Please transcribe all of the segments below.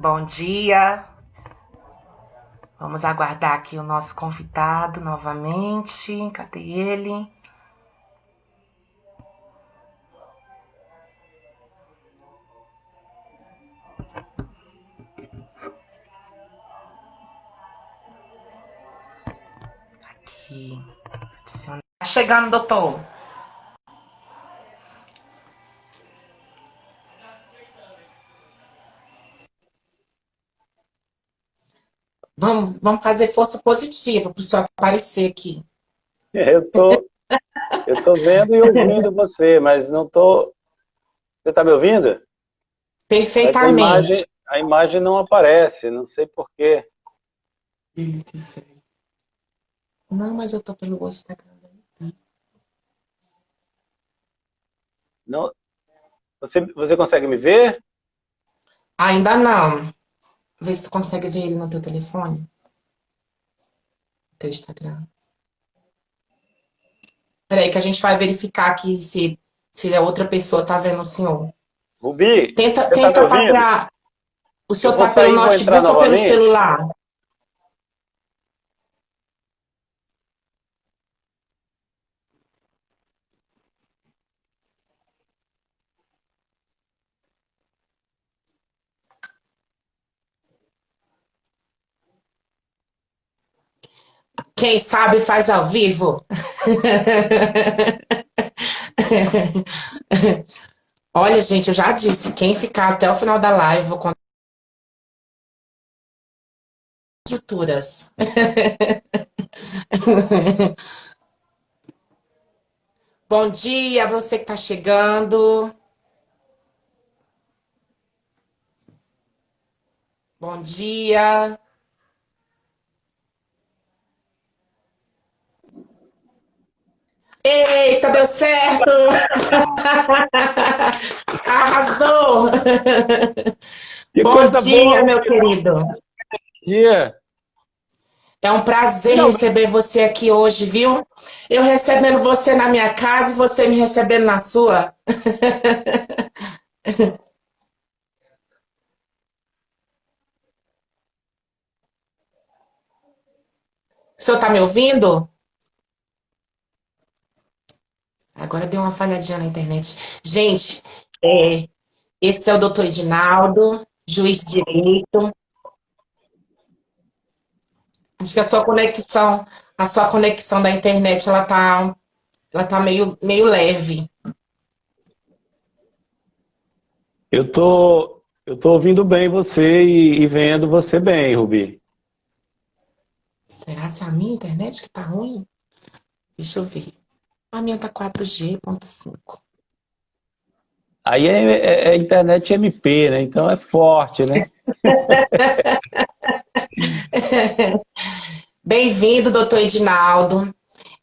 Bom dia. Vamos aguardar aqui o nosso convidado novamente. Cadê ele? Aqui. Tá chegando, doutor. Vamos fazer força positiva para o senhor aparecer aqui. Eu tô, eu tô vendo e ouvindo você, mas não tô. Você está me ouvindo? Mas Perfeitamente. a imagem não aparece, não sei por quê. Não, mas eu tô pelo outro Instagram. Não, você consegue me ver? Ainda não. Vê se tu consegue ver ele no teu telefone. Teu Instagram. Peraí, que a gente vai verificar aqui se a outra pessoa tá vendo o senhor. Rubi, Tenta, você está me tenta fazer ouvindo? a. O Eu senhor vou tá pelo sair e vou entrar notebook ou pelo novamente. celular? Quem sabe faz ao vivo. Olha, gente, eu já disse, quem ficar até o final da live, eu vou contar estruturas. Bom dia, você que tá chegando. Bom dia. Eita, deu certo! Arrasou! Que Bom coisa dia, boa, meu querido. dia. É um prazer Finalmente, receber você aqui hoje, viu? Eu recebendo você na minha casa e você me recebendo na sua. O senhor tá me ouvindo? Agora deu uma falhadinha na internet. Gente, esse é o doutor Edinaldo, juiz de direito. Acho que a sua conexão da internet, ela tá meio leve. eu tô ouvindo bem você e vendo você bem, Rubi. Será que é a minha internet que tá ruim? Deixa eu ver. A minha tá 4G.5. Aí é internet MP, né? Então é forte, né? Bem-vindo, doutor Edinaldo.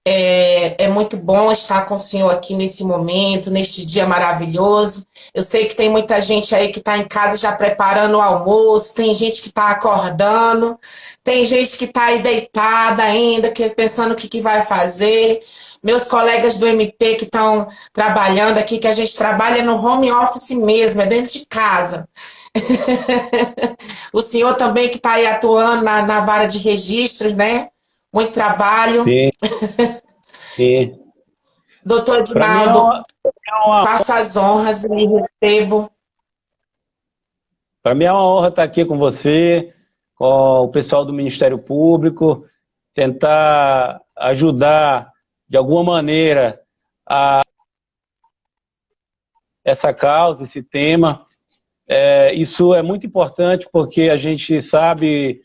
É muito bom estar com o senhor aqui nesse momento, neste dia maravilhoso. Eu sei que tem muita gente aí que está em casa já preparando o almoço, tem gente que está acordando, tem gente que está aí deitada ainda, pensando o que vai fazer. Meus colegas do MP que estão trabalhando aqui, que a gente trabalha no home office mesmo, é dentro de casa. O senhor também que está aí atuando na vara de registros, né? Muito trabalho. Sim, sim. Doutor Para mim Edinaldo, faço as honras e lhe recebo. para mim é uma honra estar aqui com você, com o pessoal do Ministério Público, tentar ajudar de alguma maneira essa causa, esse tema. Isso é muito importante porque a gente sabe.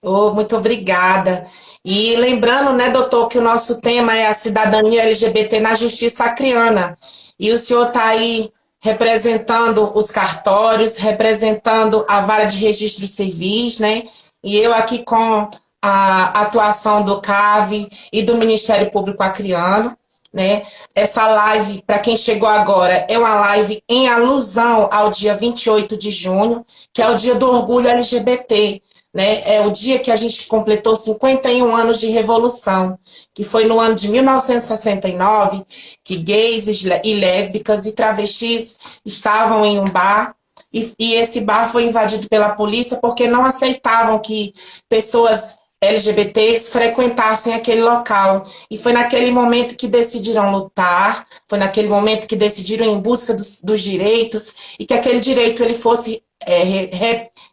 Oh, muito obrigada. E lembrando, né, doutor, que o nosso tema é a cidadania LGBT na justiça acriana. E o senhor está aí representando os cartórios, representando a vara de registro civis, né? E eu aqui com a atuação do CAV e do Ministério Público Acreano, né? Essa live, para quem chegou agora, é uma live em alusão ao dia 28 de junho, que é o dia do orgulho LGBT, né? É o dia que a gente completou 51 anos de revolução, que foi no ano de 1969, que gays e lésbicas e travestis estavam em um bar, e esse bar foi invadido pela polícia porque não aceitavam que pessoas LGBTs frequentassem aquele local. E foi naquele momento que decidiram lutar, foi naquele momento que decidiram ir em busca dos direitos, e que aquele direito ele fosse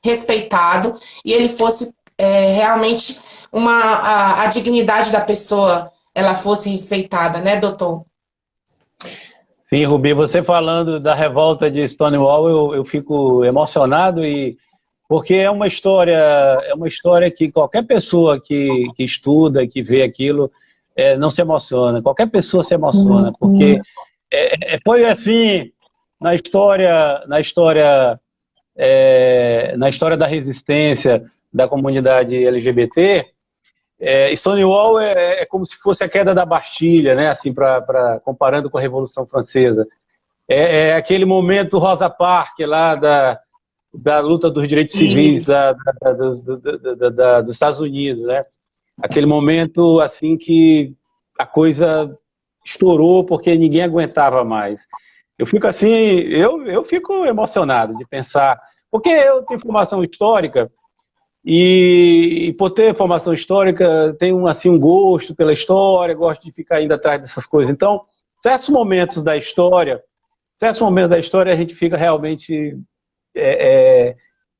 respeitado, e ele fosse realmente a dignidade da pessoa ela fosse respeitada, né, doutor? Sim, Rubi, você falando da revolta de Stonewall, eu fico emocionado, porque é uma história que qualquer pessoa que estuda, que vê aquilo, não se emociona. Qualquer pessoa se emociona, porque foi assim na história da resistência da comunidade LGBT. Stonewall é como se fosse a queda da Bastilha, né? Assim, comparando com a Revolução Francesa. É aquele momento Rosa Parks lá da luta dos direitos civis dos Estados Unidos, né? Aquele momento assim que a coisa estourou porque ninguém aguentava mais. Eu fico assim, eu fico emocionado de pensar, porque eu tenho formação histórica e por ter formação histórica tenho assim um gosto pela história, gosto de ficar indo atrás dessas coisas. Então, certos momentos da história a gente fica realmente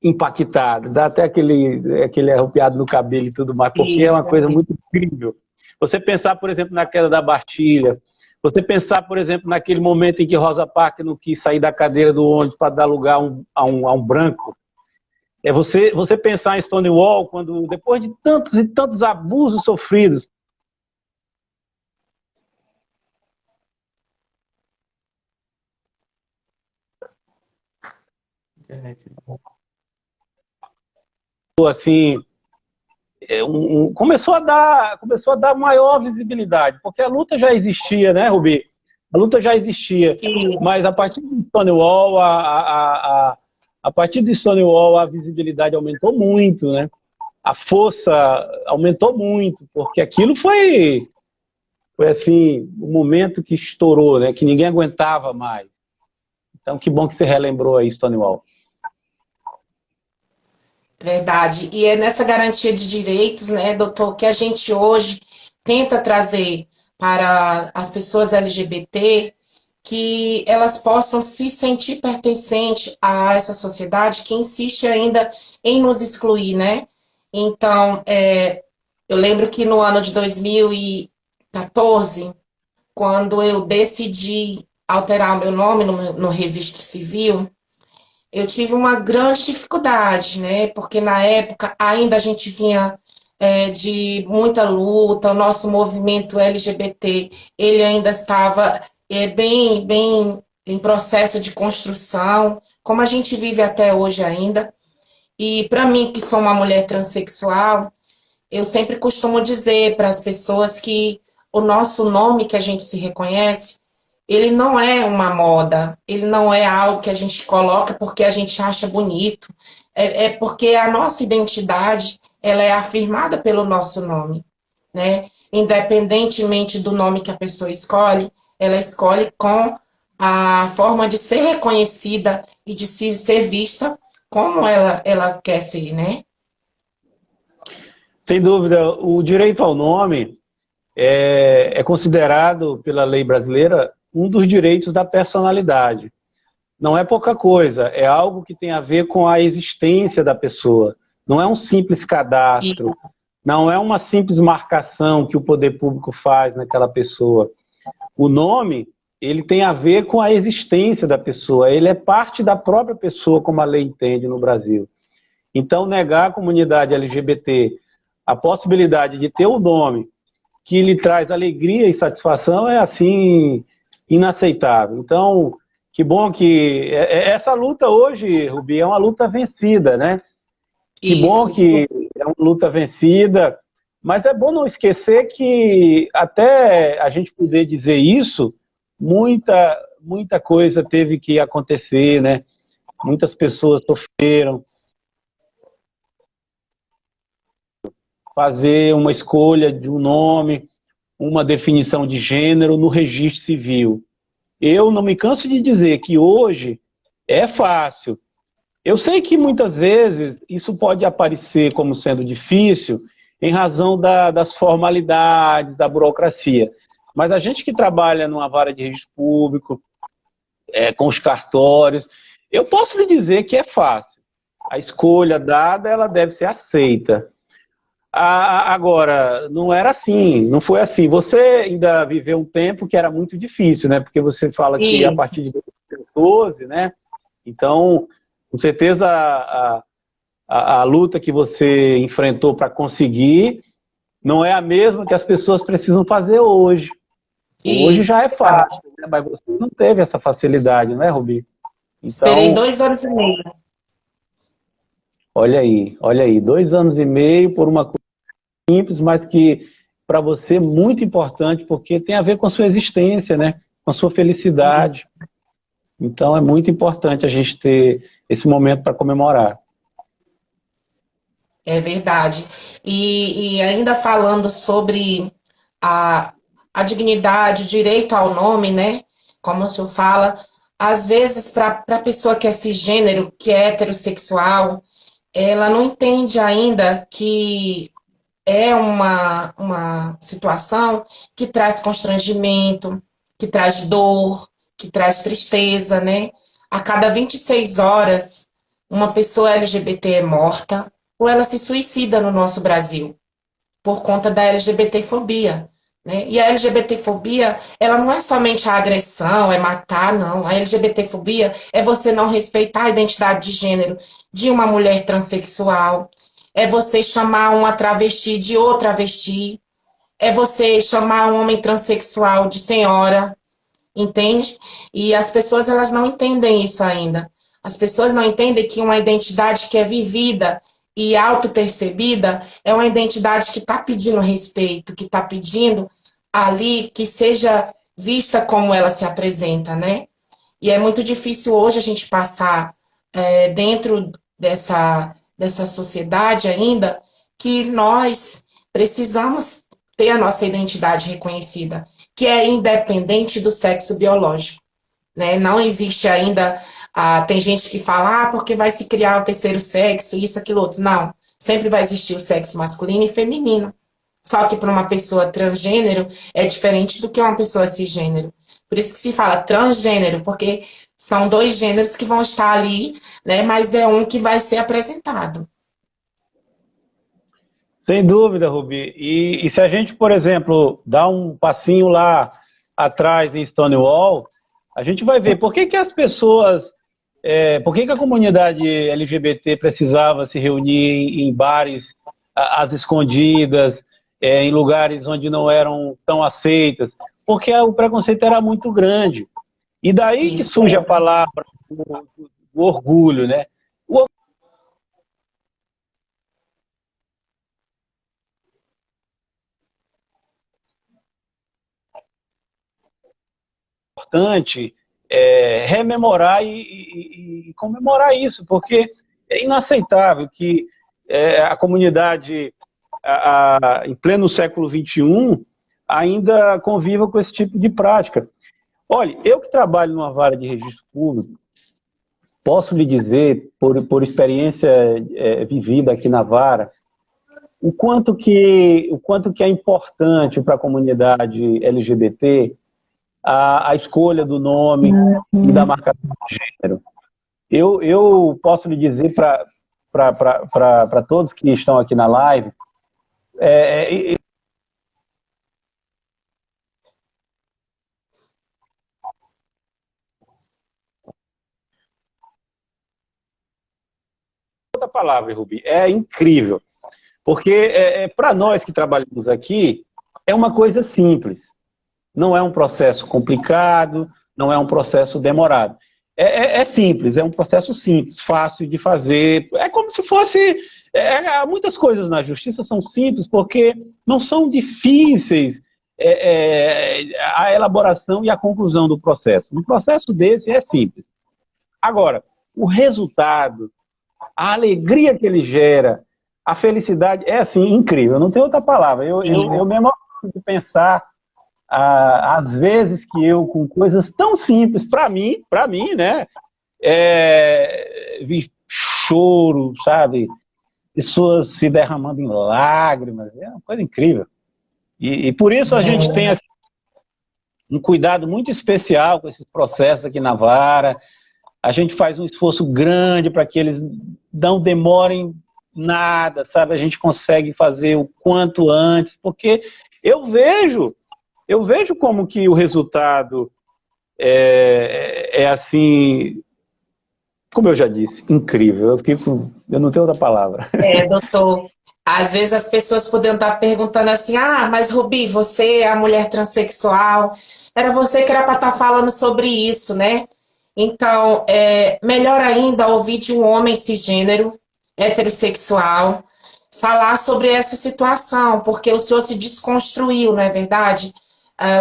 impactado, dá até aquele arrupiado no cabelo e tudo mais, porque é uma coisa muito incrível. Você pensar, por exemplo, na queda da Bastilha, você pensar, por exemplo, naquele momento em que Rosa Parks não quis sair da cadeira do ônibus para dar lugar a um branco. Você pensar em Stonewall, quando depois de tantos e tantos abusos sofridos, assim, começou a dar maior visibilidade, porque a luta já existia, né, Rubi? A luta já existia, mas a partir de Stonewall, a partir de Stonewall a visibilidade aumentou muito, né? A força aumentou muito, porque aquilo foi assim, o momento que estourou, né? Que ninguém aguentava mais. Então, que bom que você relembrou aí, Stonewall. Verdade. E é nessa garantia de direitos, né, doutor, que a gente hoje tenta trazer para as pessoas LGBT que elas possam se sentir pertencentes a essa sociedade que insiste ainda em nos excluir, né? Então, eu lembro que no ano de 2014, quando eu decidi alterar o meu nome no registro civil, eu tive uma grande dificuldade, né? Porque na época ainda a gente vinha de muita luta, o nosso movimento LGBT, ele ainda estava bem em processo de construção, como a gente vive até hoje ainda. E para mim, que sou uma mulher transexual, eu sempre costumo dizer para as pessoas que o nosso nome que a gente se reconhece, ele não é uma moda, ele não é algo que a gente coloca porque a gente acha bonito, é porque a nossa identidade, ela é afirmada pelo nosso nome, né? Independentemente do nome que a pessoa escolhe, ela escolhe com a forma de ser reconhecida e de ser vista como ela quer ser, né? Sem dúvida, o direito ao nome é considerado pela lei brasileira um dos direitos da personalidade. Não é pouca coisa, é algo que tem a ver com a existência da pessoa. Não é um simples cadastro, não é uma simples marcação que o poder público faz naquela pessoa. O nome, ele tem a ver com a existência da pessoa, ele é parte da própria pessoa, como a lei entende no Brasil. Então, negar à comunidade LGBT a possibilidade de ter o nome que lhe traz alegria e satisfação é, assim, inaceitável. Então, que bom que essa luta hoje, Rubi, é uma luta vencida, né? Que bom Isso. que é uma luta vencida, mas é bom não esquecer que até a gente poder dizer isso, muita coisa teve que acontecer, né? Muitas pessoas sofreram, fazer uma escolha de um nome, uma definição de gênero no registro civil. Eu não me canso de dizer que hoje é fácil. Eu sei que muitas vezes isso pode aparecer como sendo difícil em razão das formalidades, da burocracia. Mas a gente que trabalha numa vara de registro público, com os cartórios, eu posso lhe dizer que é fácil. A escolha dada, ela deve ser aceita. Agora, não era assim, não foi assim. Você ainda viveu um tempo que era muito difícil, né? Porque você fala que a Isso. partir de 2012, né? Então, com certeza, a luta que você enfrentou para conseguir não é a mesma que as pessoas precisam fazer hoje. Hoje Isso. já é fácil, né? Mas você não teve essa facilidade, né, Rubi? Esperei Então, 2 anos e meio. olha aí, 2 anos e meio por uma coisa simples, mas que para você é muito importante, porque tem a ver com a sua existência, né? Com a sua felicidade. Então é muito importante a gente ter esse momento para comemorar. É verdade. E ainda falando sobre a, a dignidade, o direito ao nome, né? Como o senhor fala, às vezes, para a pessoa que é cisgênero, que é heterossexual, ela não entende ainda que é uma situação que traz constrangimento, que traz dor, que traz tristeza, né? A cada 26 horas, uma pessoa LGBT é morta ou ela se suicida no nosso Brasil por conta da LGBTfobia, né? E a LGBTfobia, ela não é somente a agressão, é matar, não. A LGBTfobia é você não respeitar a identidade de gênero de uma mulher transexual, é você chamar uma travesti de outra travesti, é você chamar um homem transexual de senhora, entende? E as pessoas, elas não entendem isso ainda. As pessoas não entendem que uma identidade que é vivida e autopercebida é uma identidade que está pedindo respeito, que está pedindo ali que seja vista como ela se apresenta, né? E é muito difícil hoje a gente passar dentro dessa sociedade ainda que nós precisamos ter a nossa identidade reconhecida, que é independente do sexo biológico, né? Não existe ainda, tem gente que fala, porque vai se criar o terceiro sexo, isso, aquilo, outro. Não, sempre vai existir o sexo masculino e feminino. Só que para uma pessoa transgênero é diferente do que uma pessoa cisgênero. Por isso que se fala transgênero, porque são dois gêneros que vão estar ali, né? Mas é um que vai ser apresentado. Sem dúvida, Rubi. E se a gente, por exemplo, dá um passinho lá atrás em Stonewall, a gente vai ver por que que as pessoas, por que que a comunidade LGBT precisava se reunir em bares às escondidas, em lugares onde não eram tão aceitas, porque o preconceito era muito grande. E daí que Isso surge a mesmo. palavra do orgulho, né? O importante rememorar e comemorar isso, porque é inaceitável que a comunidade, em pleno século XXI, ainda conviva com esse tipo de prática. Olha, eu que trabalho numa vara de registro público, posso lhe dizer, por experiência vivida aqui na vara, o quanto que é importante para a comunidade LGBT a escolha do nome e da marcação de gênero. Eu posso lhe dizer para todos que estão aqui na live, é outra palavra, Rubi, é incrível. Porque para nós que trabalhamos aqui, é uma coisa simples. Não é um processo complicado, não é um processo demorado. É simples, é um processo simples, fácil de fazer. É como se fosse Muitas coisas na justiça são simples porque não são difíceis a elaboração e a conclusão do processo. Um processo desse é simples. Agora, o resultado, a alegria que ele gera, a felicidade é assim, incrível. Não tem outra palavra. Eu mesmo de pensar às vezes que eu, com coisas tão simples, para mim, né? Vi choro, sabe? Pessoas se derramando em lágrimas. É uma coisa incrível. E por isso a gente tem assim, um cuidado muito especial com esses processos aqui na Vara. A gente faz um esforço grande para que eles não demorem nada, sabe? A gente consegue fazer o quanto antes, porque eu vejo como que o resultado assim, como eu já disse, incrível. Eu não tenho outra palavra. Doutor, às vezes as pessoas podem estar perguntando assim, mas Rubi, você é a mulher transexual, era você que era para estar falando sobre isso, né? Então, melhor ainda ouvir de um homem cisgênero, heterossexual, falar sobre essa situação, porque o senhor se desconstruiu, não é verdade?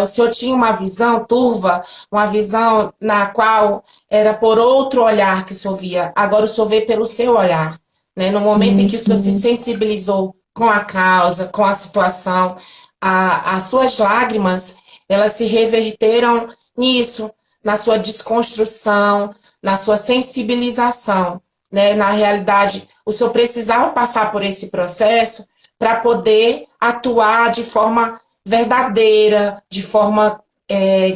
O senhor tinha uma visão turva, uma visão na qual era por outro olhar que o senhor via. Agora o senhor vê pelo seu olhar, né? No momento em que o senhor se sensibilizou com a causa, com a situação, as suas lágrimas, elas se reverteram nisso, na sua desconstrução, na sua sensibilização, né? Na realidade, o senhor precisava passar por esse processo para poder atuar de forma verdadeira, de forma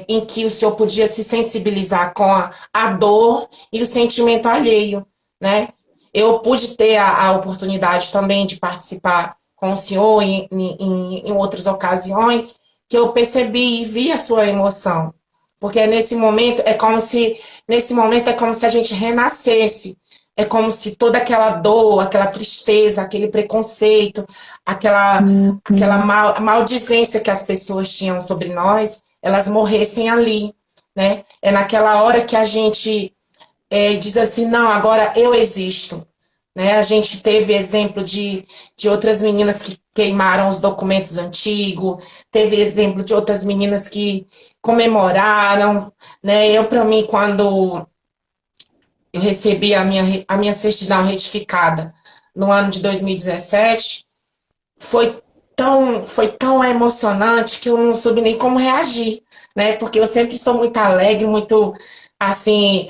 em que o senhor podia se sensibilizar com a dor e o sentimento alheio, né? Eu pude ter a oportunidade também de participar com o senhor em outras ocasiões, que eu percebi e vi a sua emoção. Porque nesse momento é como se a gente renascesse. É como se toda aquela dor, aquela tristeza, aquele preconceito, aquela maldizência que as pessoas tinham sobre nós, elas morressem ali, né? É naquela hora que a gente diz assim, não, agora eu existo. Né? A gente teve exemplo de outras meninas que queimaram os documentos antigos, teve exemplo de outras meninas que comemoraram, né? Eu, para mim, quando eu recebi a minha certidão retificada no ano de 2017, foi tão emocionante que eu não soube nem como reagir, né? Porque eu sempre sou muito alegre, muito, assim,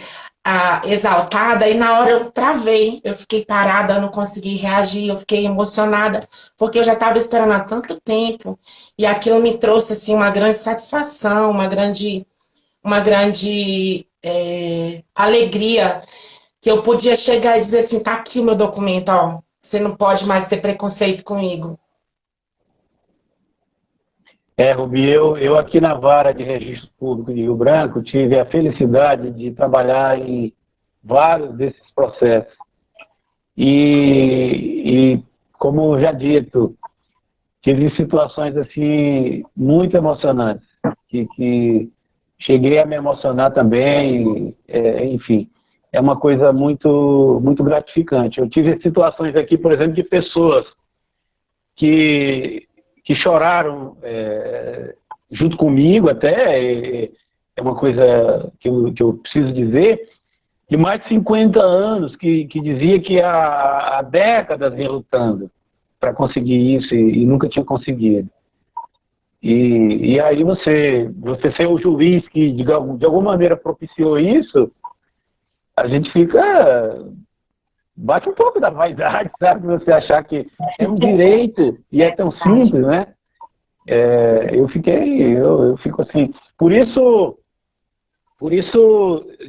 exaltada, e na hora eu travei, eu fiquei parada, eu não consegui reagir, eu fiquei emocionada, porque eu já estava esperando há tanto tempo, e aquilo me trouxe, assim, uma grande satisfação, uma grande alegria, que eu podia chegar e dizer assim, tá aqui o meu documento, ó, você não pode mais ter preconceito comigo. Rubi, eu aqui na Vara de Registro Público de Rio Branco tive a felicidade de trabalhar em vários desses processos. E como já dito, tive situações assim muito emocionantes, que cheguei a me emocionar também, enfim, é uma coisa muito, muito gratificante. Eu tive situações aqui, por exemplo, de pessoas que choraram junto comigo até, é uma coisa que eu preciso dizer, de mais de 50 anos, que dizia que há décadas vinha lutando para conseguir isso e nunca tinha conseguido. E aí você ser o juiz que de alguma maneira propiciou isso, a gente bate um pouco da vaidade, sabe? Você achar que é um direito e é tão simples, né? Eu fico assim. Por isso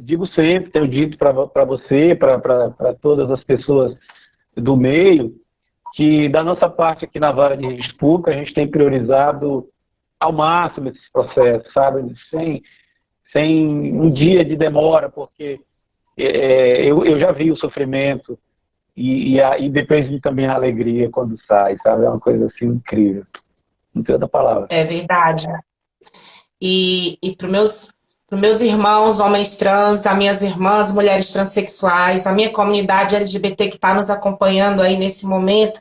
digo sempre, tenho dito para você, para todas as pessoas do meio, que da nossa parte aqui na Vara de Registro Público, a gente tem priorizado ao máximo esses processos, sabe? Sem um dia de demora, porque eu já vi o sofrimento e depois vi também a alegria quando sai, sabe? É uma coisa assim incrível. Não tem outra palavra. É verdade. E para meus irmãos, homens trans, as minhas irmãs, mulheres transexuais, a minha comunidade LGBT que está nos acompanhando aí nesse momento.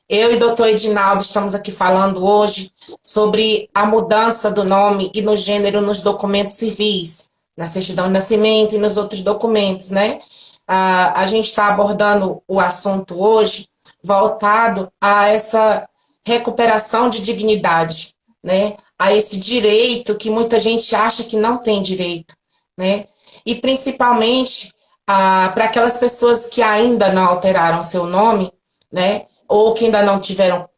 Eu e o doutor Edinaldo estamos aqui falando hoje sobre a mudança do nome e no gênero nos documentos civis, na certidão de nascimento e nos outros documentos, né? A gente está abordando o assunto hoje voltado a essa recuperação de dignidade, né? A esse direito que muita gente acha que não tem direito, né? E principalmente para aquelas pessoas que ainda não alteraram seu nome, né? Ou que ainda não tiveram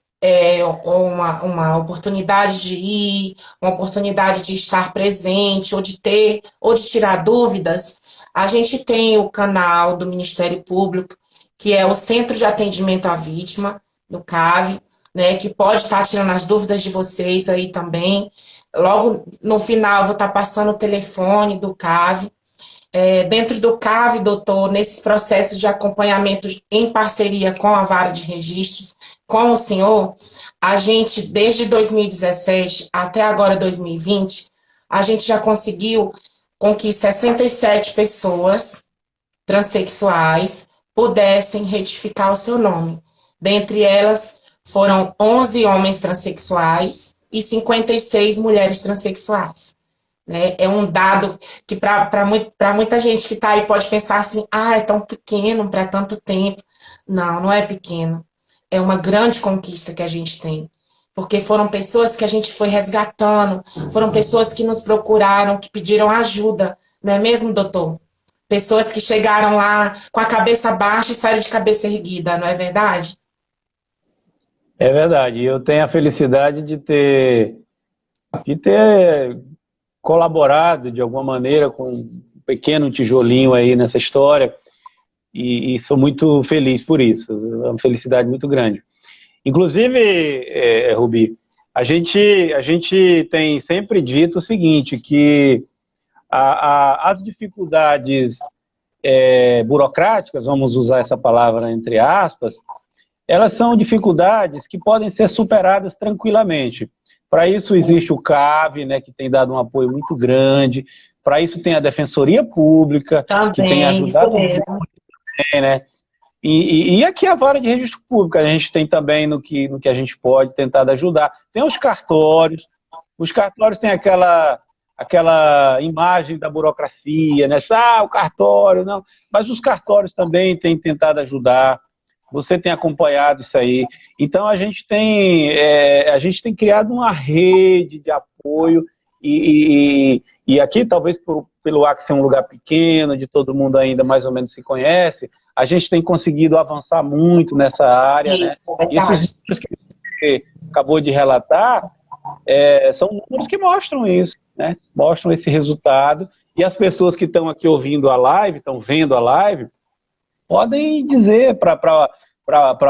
uma oportunidade de ir, uma oportunidade de estar presente, ou de ter, ou de tirar dúvidas. A gente tem o canal do Ministério Público, que é o Centro de Atendimento à Vítima, do CAV, né, que pode estar tirando as dúvidas de vocês aí também. Logo no final, eu vou estar passando o telefone do CAV. Dentro do CAV, doutor, nesses processos de acompanhamento em parceria com a Vara de Registros, com o senhor, a gente, desde 2017 até agora 2020, a gente já conseguiu com que 67 pessoas transexuais pudessem retificar o seu nome. Dentre elas, foram 11 homens transexuais e 56 mulheres transexuais. Né? É um dado que para muita gente que está aí pode pensar assim, é tão pequeno para tanto tempo. Não, não é pequeno. É uma grande conquista que a gente tem. Porque foram pessoas que a gente foi resgatando, foram pessoas que nos procuraram, que pediram ajuda, não é mesmo, doutor? Pessoas que chegaram lá com a cabeça baixa e saíram de cabeça erguida, não é verdade? É verdade. Eu tenho a felicidade de ter colaborado de alguma maneira com um pequeno tijolinho aí nessa história e sou muito feliz por isso. É uma felicidade muito grande. Inclusive, Rubi, a gente tem sempre dito o seguinte, que as dificuldades burocráticas, vamos usar essa palavra entre aspas, elas são dificuldades que podem ser superadas tranquilamente. Para isso existe o CAV, né, que tem dado um apoio muito grande. Para isso tem a Defensoria Pública, que tem Também, isso ajudado mesmo. muito, né? E aqui a Vara de Registro Público, a gente tem também no que a gente pode tentar ajudar. Tem os cartórios têm aquela imagem da burocracia, né? O cartório, não. Mas os cartórios também têm tentado ajudar. Você tem acompanhado isso aí. Então a gente tem criado uma rede de apoio e aqui, talvez pelo Acre ser um lugar pequeno, de todo mundo ainda mais ou menos se conhece, a gente tem conseguido avançar muito nessa área, né? E esses números que você acabou de relatar são números que mostram isso, né? Mostram esse resultado. E as pessoas que estão aqui ouvindo a live, estão vendo a live, podem dizer para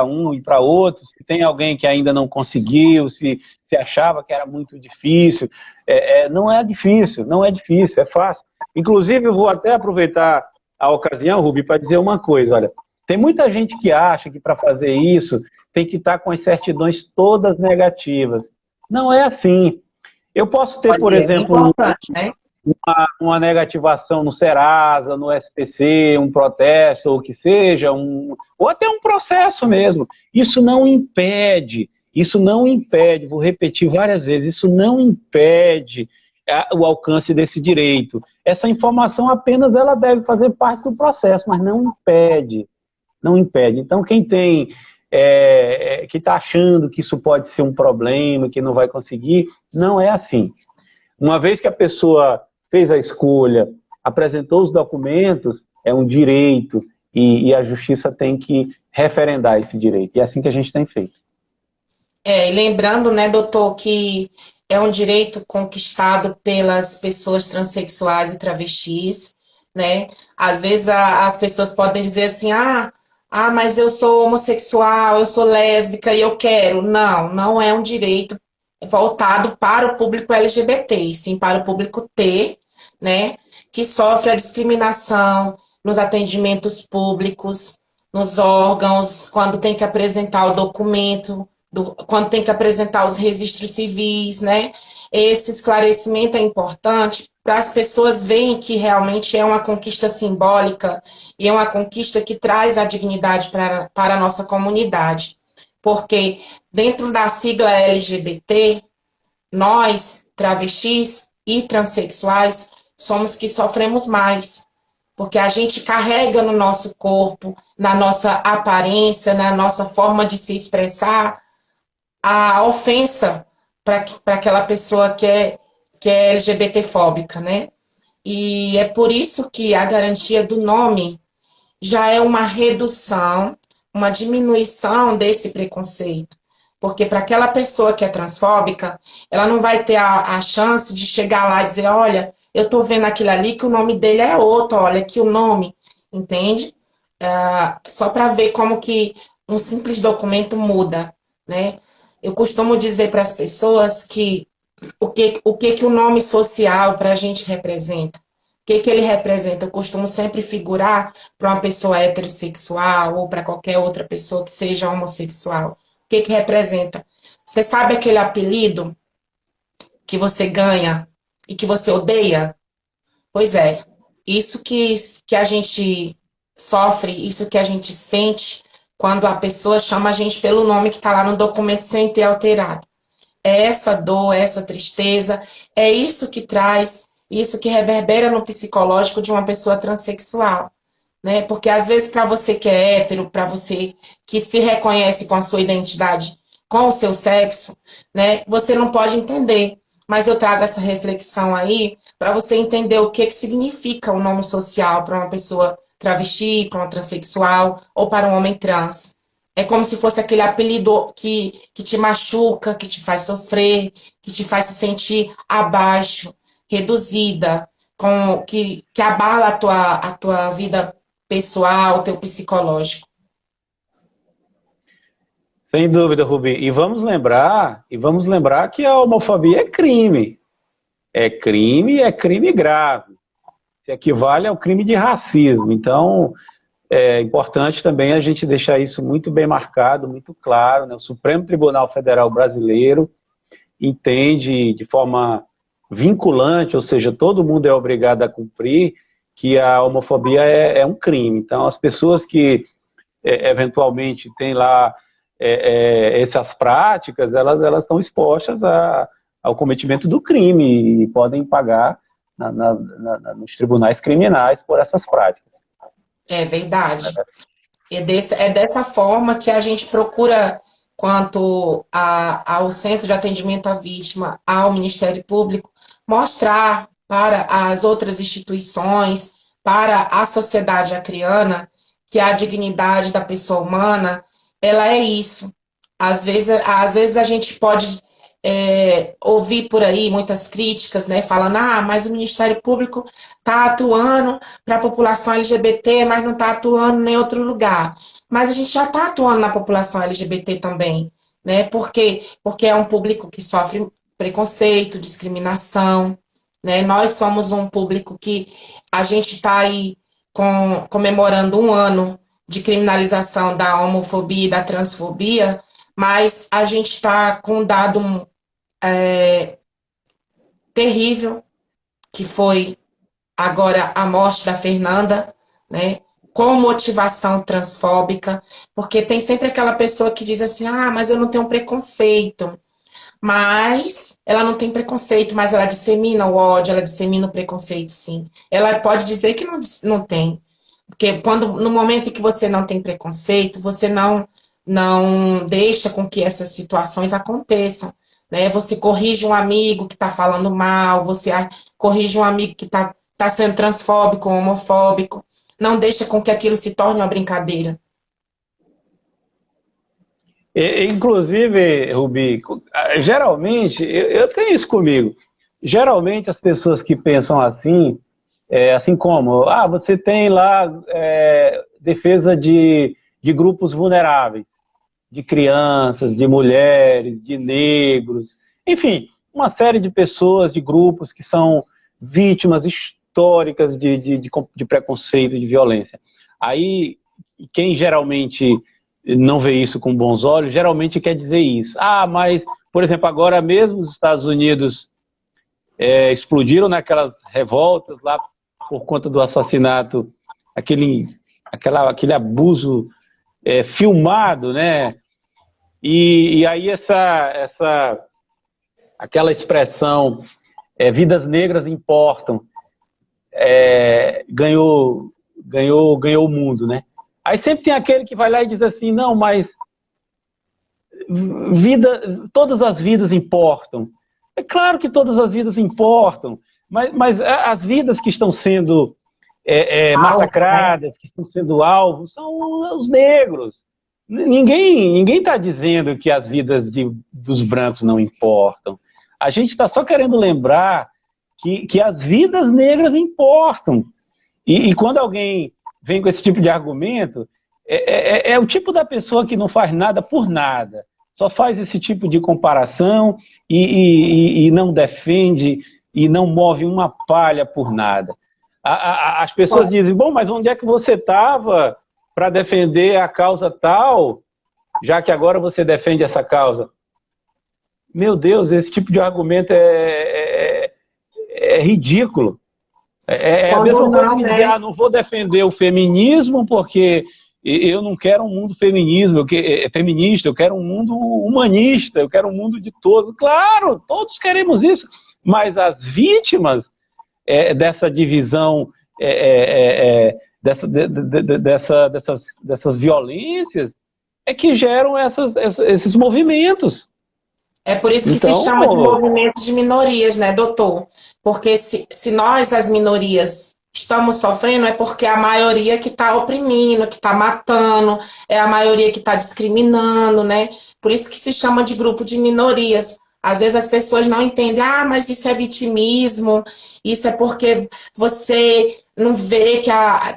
um e para outro, se tem alguém que ainda não conseguiu, se achava que era muito difícil. Não é difícil, é fácil. Inclusive, eu vou até aproveitar a ocasião, Rubi, para dizer uma coisa. Olha, tem muita gente que acha que para fazer isso tem que estar com as certidões todas negativas. Não é assim. Eu posso ter, por exemplo, né? uma negativação no Serasa, no SPC, um protesto, ou o que seja, ou até um processo mesmo. Isso não impede, vou repetir várias vezes, isso não impede o alcance desse direito. Essa informação apenas ela deve fazer parte do processo, mas não impede. Então, quem que está achando que isso pode ser um problema, que não vai conseguir, não é assim. Uma vez que a pessoa fez a escolha, apresentou os documentos, é um direito e a justiça tem que referendar esse direito. E é assim que a gente tem feito. E lembrando, né, doutor, que é um direito conquistado pelas pessoas transexuais e travestis, né? Às vezes as pessoas podem dizer assim, mas eu sou homossexual, eu sou lésbica e eu quero. Não, não é um direito voltado para o público LGBT, e sim para o público T, né, que sofre a discriminação nos atendimentos públicos, nos órgãos, quando tem que apresentar o documento, quando tem que apresentar os registros civis, né, esse esclarecimento é importante para as pessoas verem que realmente é uma conquista simbólica e é uma conquista que traz a dignidade para a nossa comunidade. Porque dentro da sigla LGBT, nós, travestis e transexuais, somos que sofremos mais. Porque a gente carrega no nosso corpo, na nossa aparência, na nossa forma de se expressar, a ofensa para aquela pessoa que é LGBTfóbica, né? E é por isso que a garantia do nome já é uma redução, uma diminuição desse preconceito. Porque para aquela pessoa que é transfóbica, ela não vai ter a chance de chegar lá e dizer, olha, eu estou vendo aquilo ali que o nome dele é outro, olha aqui o nome, entende? Só para ver como que um simples documento muda, né? Eu costumo dizer para as pessoas que o que o nome social para a gente representa. O que ele representa? Eu costumo sempre figurar para uma pessoa heterossexual ou para qualquer outra pessoa que seja homossexual. O que representa? Você sabe aquele apelido que você ganha e que você odeia? Pois é, isso que a gente sofre, isso que a gente sente quando a pessoa chama a gente pelo nome que está lá no documento sem ter alterado. É essa dor, é essa tristeza, é isso que traz, isso que reverbera no psicológico de uma pessoa transexual, né? Porque às vezes para você que é hétero, para você que se reconhece com a sua identidade, com o seu sexo, né? Você não pode entender, mas eu trago essa reflexão aí para você entender o que significa o nome social para uma pessoa travesti, para uma transexual ou para um homem trans. É como se fosse aquele apelido que te machuca, que te faz sofrer, que te faz se sentir abaixo, reduzida, que abala a tua vida pessoal, o teu psicológico. Sem dúvida, Rubi. E vamos lembrar que a homofobia é crime. É crime grave. Se equivale ao crime de racismo. Então, é importante também a gente deixar isso muito bem marcado, muito claro, né? O Supremo Tribunal Federal Brasileiro entende de forma vinculante, ou seja, todo mundo é obrigado a cumprir, que a homofobia é um crime. Então, as pessoas que eventualmente têm lá essas práticas, elas estão expostas ao cometimento do crime e podem pagar nos tribunais criminais por essas práticas. É verdade. É dessa forma que a gente procura, quanto ao Centro de Atendimento à Vítima, ao Ministério Público, mostrar para as outras instituições, para a sociedade acriana, que a dignidade da pessoa humana, ela é isso. Às vezes a gente pode ouvir por aí muitas críticas, né, falando, mas o Ministério Público está atuando para a população LGBT, mas não está atuando em outro lugar. Mas a gente já está atuando na população LGBT também, né, porque é um público que sofre preconceito, discriminação, né, nós somos um público que a gente está aí comemorando um ano de criminalização da homofobia e da transfobia, mas a gente está com um dado terrível, que foi agora a morte da Fernanda, né? Com motivação transfóbica, porque tem sempre aquela pessoa que diz assim, mas eu não tenho preconceito. Mas ela não tem preconceito, mas ela dissemina o ódio, ela dissemina o preconceito, sim. Ela pode dizer que não tem. Porque no momento em que você não tem preconceito, você não deixa com que essas situações aconteçam, né? Você corrige um amigo que está falando mal, você corrige um amigo que tá sendo transfóbico, homofóbico, não deixa com que aquilo se torne uma brincadeira. Inclusive, Rubi, geralmente, eu tenho isso comigo, geralmente as pessoas que pensam assim como, você tem lá defesa de grupos vulneráveis, de crianças, de mulheres, de negros, enfim, uma série de pessoas, de grupos que são vítimas históricas de preconceito, de violência. Aí, quem geralmente não vê isso com bons olhos, geralmente quer dizer isso. Mas, por exemplo, agora mesmo os Estados Unidos explodiram naquelas revoltas lá por conta do assassinato, aquele abuso filmado, né? E aí aquela expressão, vidas negras importam, ganhou o mundo, né? Aí sempre tem aquele que vai lá e diz assim, não, mas todas as vidas importam. É claro que todas as vidas importam, mas as vidas que estão sendo massacradas, que estão sendo alvos, são os negros. Ninguém está dizendo que as vidas dos brancos não importam. A gente está só querendo lembrar que as vidas negras importam. E quando alguém vem com esse tipo de argumento, é o tipo da pessoa que não faz nada por nada. Só faz esse tipo de comparação e não defende e não move uma palha por nada. As pessoas dizem, bom, mas onde é que você estava para defender a causa tal, já que agora você defende essa causa? Meu Deus, esse tipo de argumento é ridículo. É a mesma coisa que dizer, não vou defender o feminismo porque eu não quero um mundo feminista, eu quero um mundo humanista, eu quero um mundo de todos. Claro, todos queremos isso, mas as vítimas dessa divisão, dessas violências, que geram esses movimentos. É por isso que se chama de movimento de minorias, né, doutor? Porque se nós, as minorias, estamos sofrendo, é porque a maioria que está oprimindo, que está matando, é a maioria que está discriminando, né? Por isso que se chama de grupo de minorias. Às vezes as pessoas não entendem, mas isso é vitimismo, isso é porque você não vê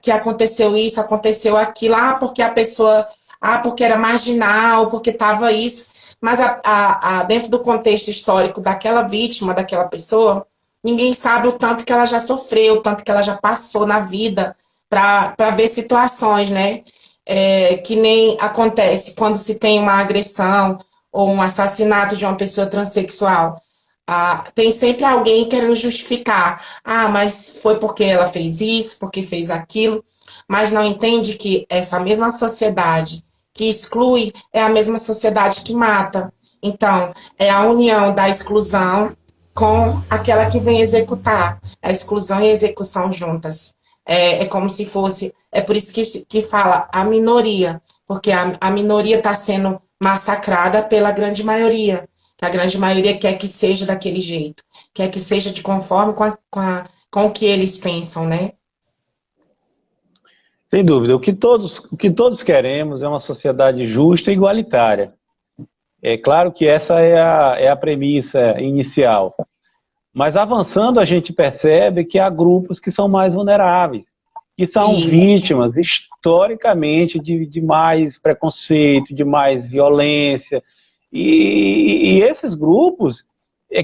que aconteceu isso, aconteceu aquilo, porque a pessoa, porque era marginal, porque estava isso. Mas dentro do contexto histórico daquela vítima, daquela pessoa, ninguém sabe o tanto que ela já sofreu, o tanto que ela já passou na vida para ver situações, né? Que nem acontece quando se tem uma agressão ou um assassinato de uma pessoa transexual. Tem sempre alguém querendo justificar. Mas foi porque ela fez isso, porque fez aquilo. Mas não entende que essa mesma sociedade que exclui é a mesma sociedade que mata. Então, é a união da exclusão com aquela que vem executar. A exclusão e a execução juntas. É como se fosse... É por isso que fala a minoria, porque a minoria está sendo massacrada pela grande maioria. Que a grande maioria quer que seja daquele jeito. Quer que seja de conforme com o que eles pensam, né? Sem dúvida. O que todos queremos é uma sociedade justa e igualitária. É claro que essa é a premissa inicial. Mas avançando, a gente percebe que há grupos que são mais vulneráveis, que são vítimas, historicamente, de mais preconceito, de mais violência. E esses grupos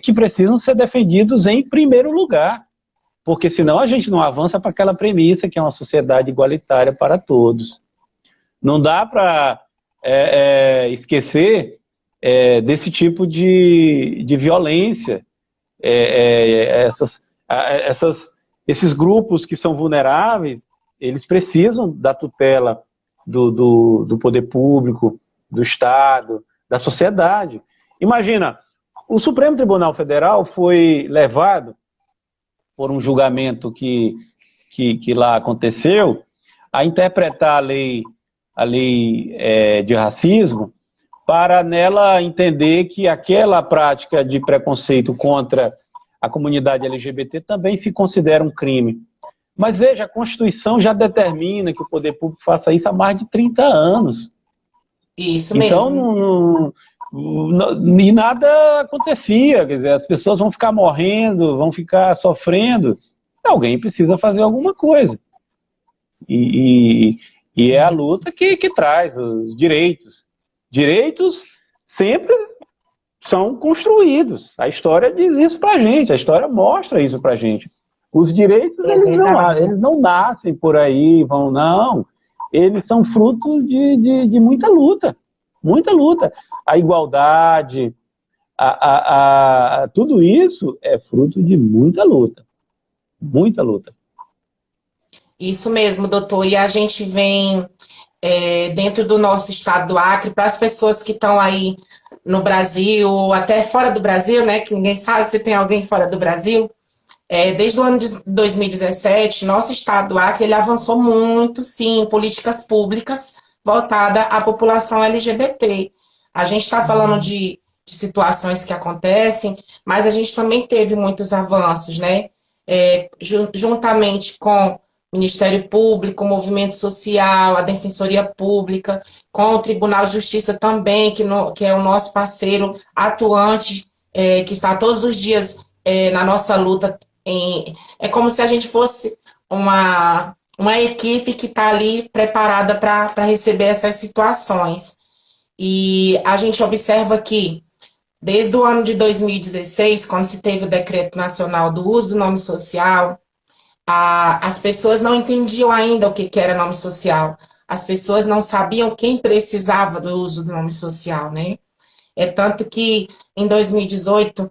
que precisam ser defendidos em primeiro lugar. Porque senão a gente não avança para aquela premissa que é uma sociedade igualitária para todos. Não dá para esquecer desse tipo de violência. Esses grupos que são vulneráveis, eles precisam da tutela do poder público, do Estado, da sociedade. Imagina, o Supremo Tribunal Federal foi levado por um julgamento que lá aconteceu, a interpretar a lei de racismo, para nela entender que aquela prática de preconceito contra a comunidade LGBT também se considera um crime. Mas veja, a Constituição já determina que o poder público faça isso há mais de 30 anos. Isso mesmo. Então, e nada acontecia, quer dizer, as pessoas vão ficar morrendo, vão ficar sofrendo, alguém precisa fazer alguma coisa. E é a luta que traz os direitos. Direitos sempre são construídos. A história diz isso pra gente, a história mostra isso pra gente. Os direitos, eles não nascem por aí, não. Eles são fruto de muita luta. Muita luta. A igualdade, Tudo isso é fruto de muita luta. Muita luta. Isso mesmo, doutor. E a gente vem dentro do nosso estado do Acre, para as pessoas que estão aí no Brasil, ou até fora do Brasil, né? Que ninguém sabe se tem alguém fora do Brasil. Desde o ano de 2017, nosso estado do Acre ele avançou muito, sim, em políticas públicas voltadas à população LGBT. A gente está falando de situações que acontecem, mas a gente também teve muitos avanços, né? Juntamente com o Ministério Público, o Movimento Social, a Defensoria Pública, com o Tribunal de Justiça também, que é o nosso parceiro atuante, que está todos os dias na nossa luta. É como se a gente fosse uma equipe que está ali preparada para receber essas situações. E a gente observa que, desde o ano de 2016, quando se teve o Decreto Nacional do Uso do Nome Social, as pessoas não entendiam ainda o que era nome social. As pessoas não sabiam quem precisava do uso do nome social, né? É tanto que, em 2018,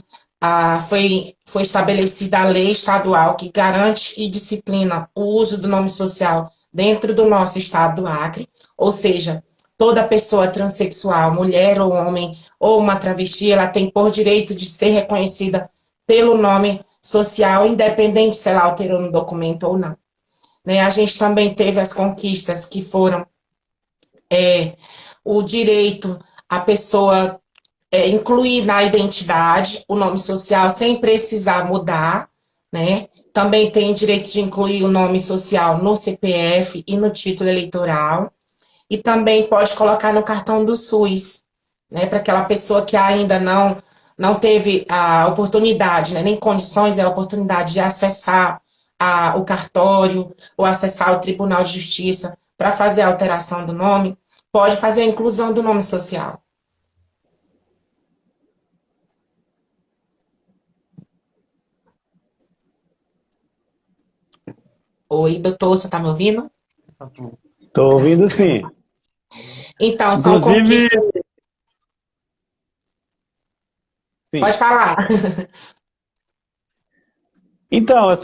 foi estabelecida a lei estadual que garante e disciplina o uso do nome social dentro do nosso estado do Acre, ou seja, toda pessoa transexual, mulher ou homem, ou uma travesti, ela tem por direito de ser reconhecida pelo nome social, independente se ela alterou no documento ou não. Né? A gente também teve as conquistas que foram o direito à pessoa incluir na identidade o nome social sem precisar mudar, né? Também tem direito de incluir o nome social no CPF e no título eleitoral. E também pode colocar no cartão do SUS, né? Para aquela pessoa que ainda não teve a oportunidade, né? Nem condições, né? A oportunidade de acessar o cartório ou acessar o Tribunal de Justiça para fazer a alteração do nome, pode fazer a inclusão do nome social. Oi, doutor, você está me ouvindo? Estou ouvindo, sim. Então, são Inclusive, conquistas. sim. Pode falar. Então,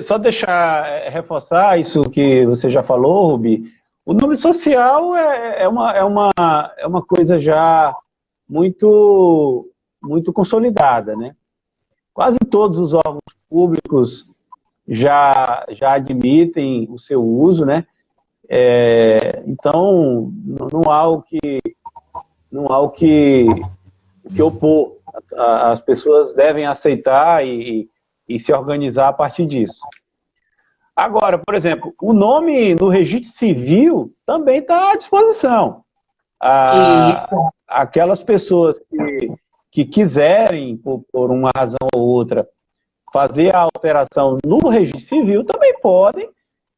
só deixar reforçar isso que você já falou, Rubi. O nome social é uma coisa já muito, muito consolidada, né? Quase todos os órgãos públicos já admitem o seu uso, né? Então, não há o que opor. As pessoas devem aceitar e se organizar a partir disso. Agora, por exemplo, o nome no registro civil também está à disposição. Isso. Aquelas pessoas que quiserem, por uma razão ou outra, fazer a alteração no registro civil também podem,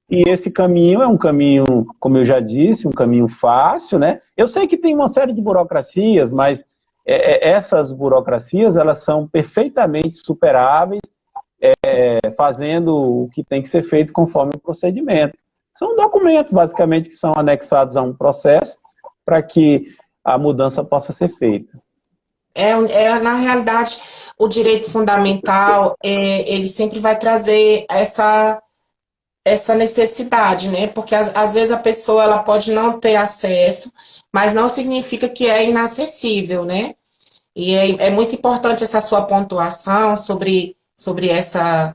e esse caminho é um caminho, como eu já disse, um caminho fácil, né? Eu sei que tem uma série de burocracias, mas essas burocracias, elas são perfeitamente superáveis, fazendo o que tem que ser feito conforme o procedimento. São documentos, basicamente, que são anexados a um processo para que a mudança possa ser feita. Na realidade, o direito fundamental, ele sempre vai trazer essa necessidade, né? Porque às vezes a pessoa ela pode não ter acesso, mas não significa que é inacessível, né? E é muito importante essa sua pontuação sobre essa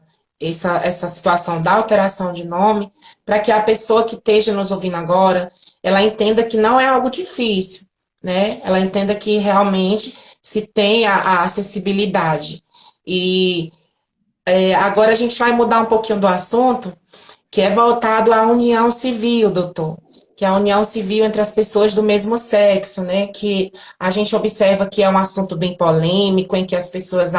situação da alteração de nome, para que a pessoa que esteja nos ouvindo agora, ela entenda que não é algo difícil, né? Ela entenda que realmente se tem a acessibilidade. E agora a gente vai mudar um pouquinho do assunto, que é voltado à união civil, doutor, que é a união civil entre as pessoas do mesmo sexo, né, que a gente observa que é um assunto bem polêmico, em que as pessoas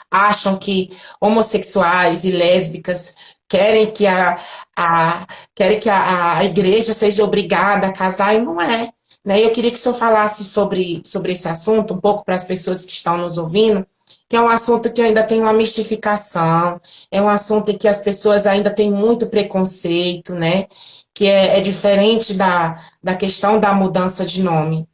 acham que homossexuais e lésbicas querem que a igreja seja obrigada a casar, e não é. Né? Eu queria que o senhor falasse sobre esse assunto, um pouco para as pessoas que estão nos ouvindo, que é um assunto que ainda tem uma mistificação, é um assunto em que as pessoas ainda têm muito preconceito, né? Que é diferente da questão da mudança de nome.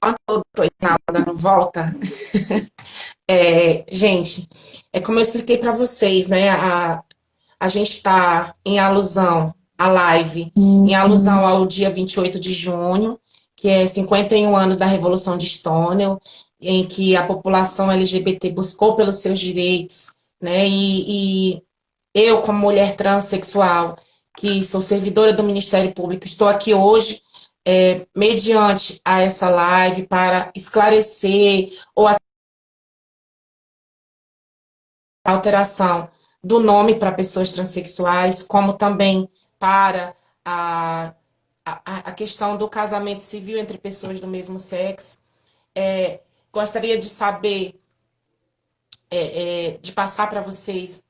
Eu tô dando volta. Gente, é como eu expliquei para vocês, né? A gente está em alusão à live, em alusão ao dia 28 de junho, que é 51 anos da Revolução de Stonewall, em que a população LGBT buscou pelos seus direitos, né? E eu, como mulher transexual, que sou servidora do Ministério Público, estou aqui hoje, mediante a essa live, para esclarecer ou a alteração do nome para pessoas transexuais, como também para a, a questão do casamento civil entre pessoas do mesmo sexo. Gostaria de saber, de passar para vocês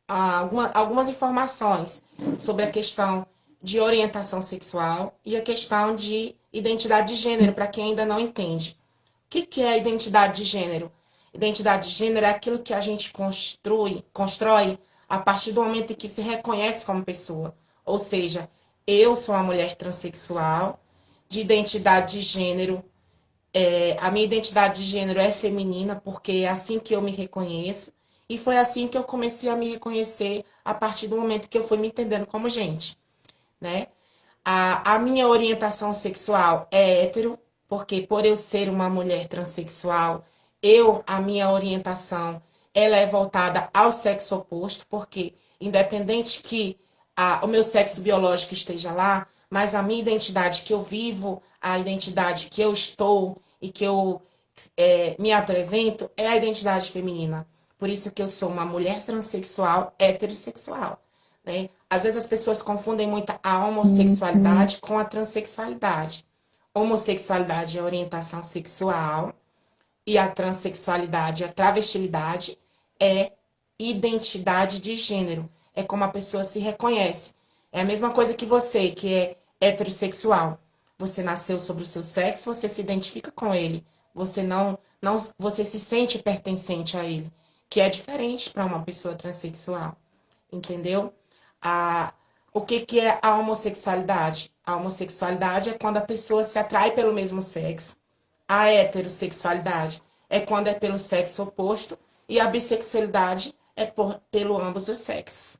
algumas informações sobre a questão de orientação sexual e a questão de identidade de gênero, para quem ainda não entende. O que é identidade de gênero? Identidade de gênero é aquilo que a gente constrói a partir do momento em que se reconhece como pessoa. Ou seja, eu sou uma mulher transexual, de identidade de gênero. A minha identidade de gênero é feminina, porque é assim que eu me reconheço. E foi assim que eu comecei a me reconhecer a partir do momento que eu fui me entendendo como gente, né? A minha orientação sexual é hétero, porque por eu ser uma mulher transexual, a minha orientação, ela é voltada ao sexo oposto, porque independente que o meu sexo biológico esteja lá, mas a minha identidade que eu vivo, a identidade que eu estou e que eu me apresento é a identidade feminina. Por isso que eu sou uma mulher transexual, heterossexual, né? Às vezes as pessoas confundem muito a homossexualidade com a transexualidade. Homossexualidade é orientação sexual e a transexualidade, a travestilidade é identidade de gênero. É como a pessoa se reconhece. É a mesma coisa que você, que é heterossexual. Você nasceu sobre o seu sexo, você se identifica com ele. Você não, você se sente pertencente a ele, que é diferente para uma pessoa transexual. Entendeu? A, o que é a homossexualidade? A homossexualidade é quando a pessoa se atrai pelo mesmo sexo. A heterossexualidade é quando é pelo sexo oposto. E a bissexualidade é pelo ambos os sexos.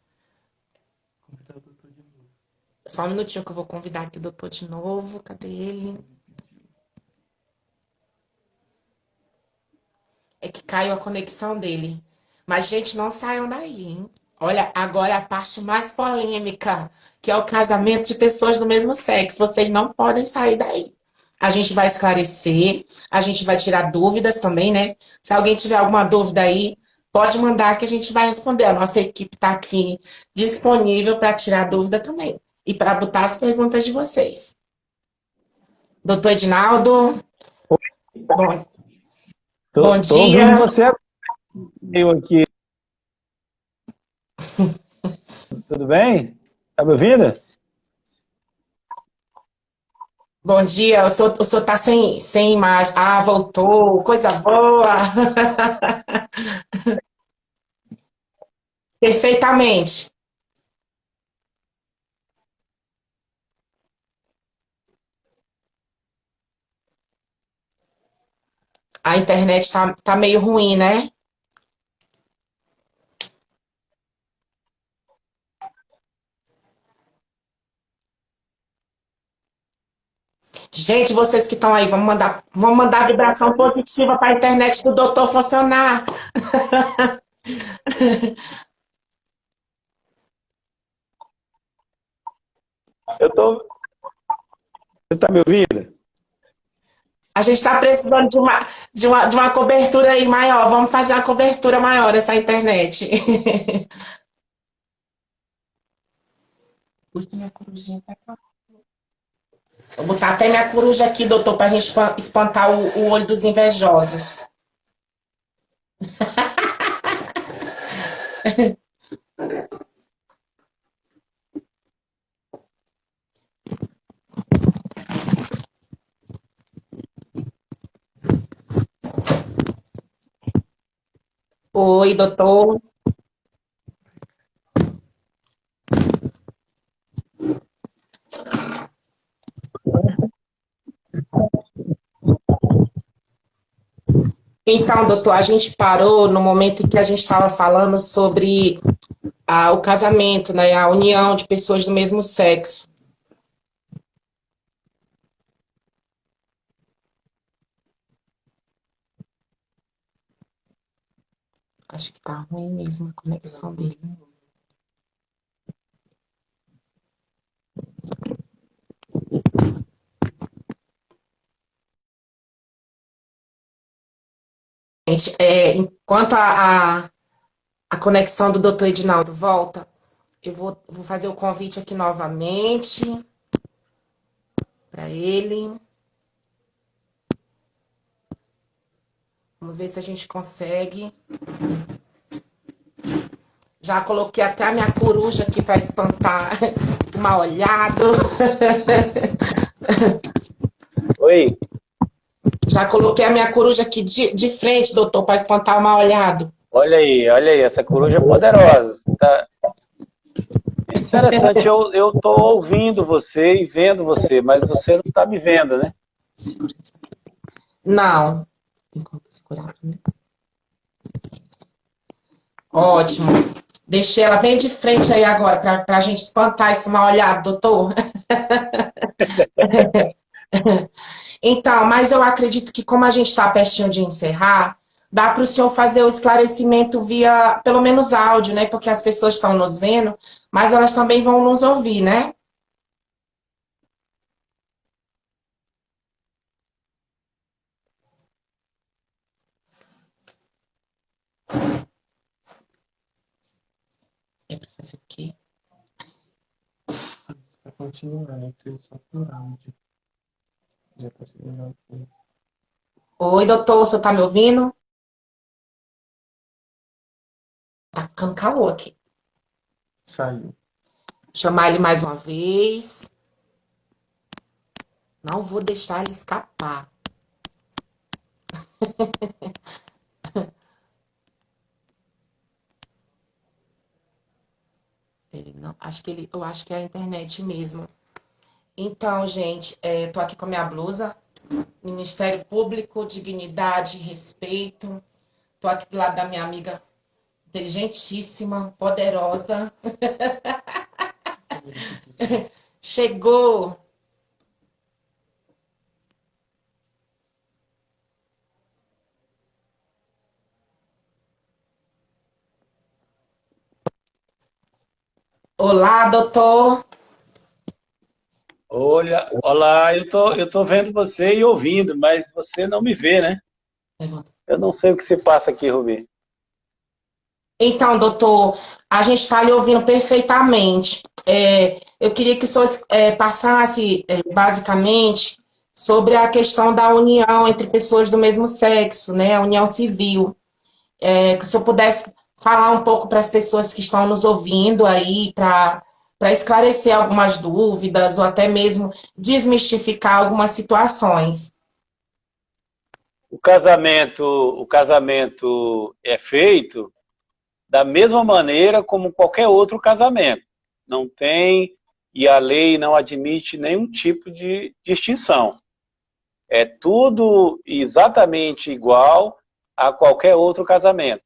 Só um minutinho que eu vou convidar aqui o doutor de novo. Cadê ele? É que caiu a conexão dele. Mas, gente, não saiam daí, hein? Olha, agora é a parte mais polêmica, que é o casamento de pessoas do mesmo sexo. Vocês não podem sair daí. A gente vai esclarecer, a gente vai tirar dúvidas também, né? Se alguém tiver alguma dúvida aí, pode mandar que a gente vai responder. A nossa equipe está aqui disponível para tirar dúvida também e para botar as perguntas de vocês. Doutor Edinaldo, bom, bom Tô ouvindo dia. você agora, eu aqui. Tudo bem? Tá me ouvindo? Bom dia, o senhor tá sem imagem. Ah, voltou, coisa boa. Perfeitamente. A internet tá meio ruim, né? Gente, vocês que estão aí, vamos mandar vibração positiva para a internet do doutor funcionar. Eu tô. Você tá me ouvindo? A gente está precisando de uma cobertura aí maior. Vamos fazer uma cobertura maior dessa internet. Puxa, minha corujinha tá cá. Vou botar até minha coruja aqui, doutor, para a gente espantar o olho dos invejosos. Oi, doutor. Então, doutor, a gente parou no momento em que a gente estava falando sobre o casamento, né? A união de pessoas do mesmo sexo. Acho que tá ruim mesmo a conexão dele. Gente, enquanto a conexão do doutor Edinaldo volta, eu vou fazer o convite aqui novamente para ele. Vamos ver se a gente consegue. Já coloquei até a minha coruja aqui para espantar o mal-olhado. Oi, Já coloquei a minha coruja aqui de frente, doutor, para espantar o mal-olhado. olha aí, essa coruja é poderosa. Tá interessante, eu tô ouvindo você e vendo você, mas você não está me vendo, né? Não. Tem como segurar? Ótimo. Deixei ela bem de frente aí agora, para a gente espantar esse mal-olhado, doutor. Então, mas eu acredito que como a gente está pertinho de encerrar, dá para o senhor fazer o esclarecimento via, pelo menos áudio, né? Porque as pessoas estão nos vendo, mas elas também vão nos ouvir, né? É para fazer o quê? Para continuar, né? Que seja só por áudio. Já tá chegando aqui. Oi, doutor, o senhor tá me ouvindo? Tá ficando calor aqui. Saiu. Chamar ele mais uma vez. Não vou deixar ele escapar. Ele não, eu acho que é a internet mesmo. Então, gente, tô aqui com a minha blusa. Ministério Público, dignidade, respeito. Tô aqui do lado da minha amiga inteligentíssima, poderosa. Chegou! Olá, doutor. Olá, eu tô vendo você e ouvindo, mas você não me vê, né? Levanta. Eu não sei o que se passa aqui, Rubi. Então, doutor, a gente está lhe ouvindo perfeitamente. Eu queria que o senhor passasse, basicamente, sobre a questão da união entre pessoas do mesmo sexo, né? A união civil. Que o senhor pudesse falar um pouco para as pessoas que estão nos ouvindo aí, para esclarecer algumas dúvidas, ou até mesmo desmistificar algumas situações. O casamento é feito da mesma maneira como qualquer outro casamento. Não tem, e a lei não admite nenhum tipo de distinção. É tudo exatamente igual a qualquer outro casamento.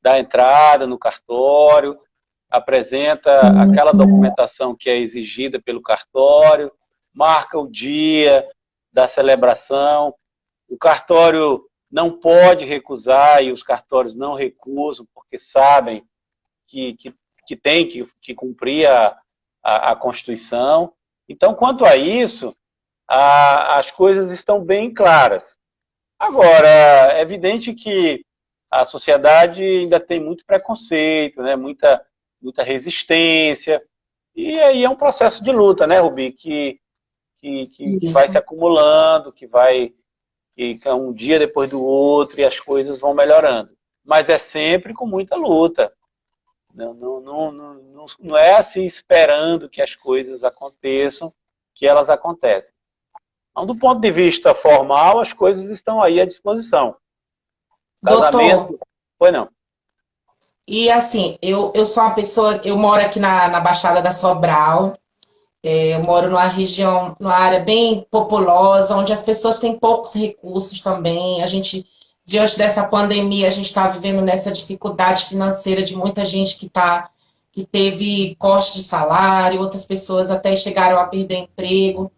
Dá entrada no cartório, apresenta aquela documentação que é exigida pelo cartório, marca o dia da celebração. O cartório não pode recusar e os cartórios não recusam porque sabem que tem que cumprir a Constituição. Então, quanto a isso, as coisas estão bem claras. Agora, é evidente que a sociedade ainda tem muito preconceito, né? Muita resistência, e aí é um processo de luta, né, Rubi, que vai se Isso. acumulando, que é um dia depois do outro e as coisas vão melhorando. Mas é sempre com muita luta. Não é assim esperando que as coisas aconteçam, que elas acontecem. Então, do ponto de vista formal, as coisas estão aí à disposição. Doutor, Casamento, foi não. e assim, eu sou uma pessoa, eu moro aqui na Baixada da Sobral, eu moro numa região, numa área bem populosa, onde as pessoas têm poucos recursos também. A gente diante dessa pandemia, a gente está vivendo nessa dificuldade financeira de muita gente que teve corte de salário, outras pessoas até chegaram a perder emprego.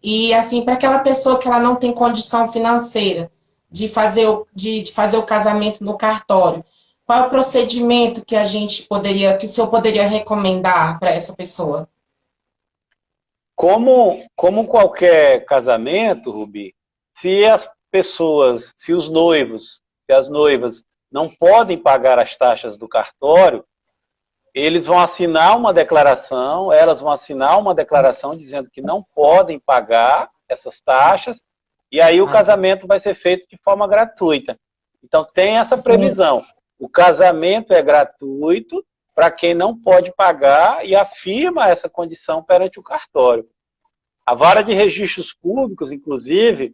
E assim, para aquela pessoa que ela não tem condição financeira de fazer o casamento no cartório, qual é o procedimento que que o senhor poderia recomendar para essa pessoa? Como qualquer casamento, Rubi, se as pessoas, se os noivos, se as noivas não podem pagar as taxas do cartório, eles vão assinar uma declaração, elas vão assinar uma declaração dizendo que não podem pagar essas taxas, e aí o Ah, tá. casamento vai ser feito de forma gratuita. Então tem essa previsão. O casamento é gratuito para quem não pode pagar e afirma essa condição perante o cartório. A Vara de Registros Públicos, inclusive,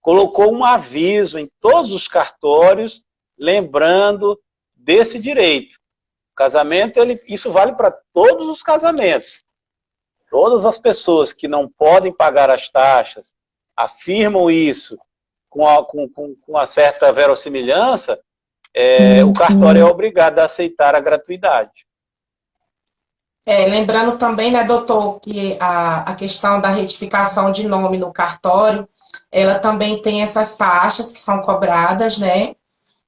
colocou um aviso em todos os cartórios lembrando desse direito. O casamento, isso vale para todos os casamentos. Todas as pessoas que não podem pagar as taxas afirmam isso com uma certa verossimilhança, o cartório é obrigado a aceitar a gratuidade. Lembrando também, né, doutor, que a questão da retificação de nome no cartório, ela também tem essas taxas que são cobradas, né?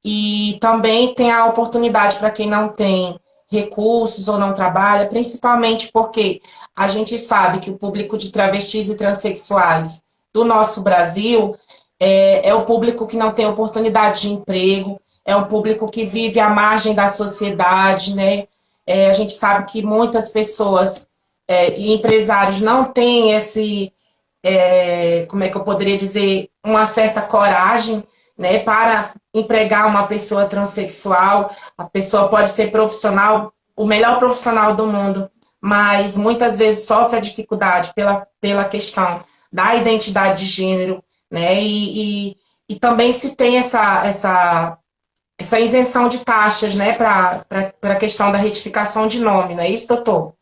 E também tem a oportunidade para quem não tem recursos ou não trabalha, principalmente porque a gente sabe que o público de travestis e transexuais do nosso Brasil é o público que não tem oportunidade de emprego, é um público que vive à margem da sociedade, né? A gente sabe que muitas pessoas e empresários não têm como é que eu poderia dizer, uma certa coragem, né, para empregar uma pessoa transexual. A pessoa pode ser profissional, o melhor profissional do mundo, mas muitas vezes sofre a dificuldade pela questão da identidade de gênero, né, e também se tem essa isenção de taxas, né, para a questão da retificação de nome, não é isso, doutor?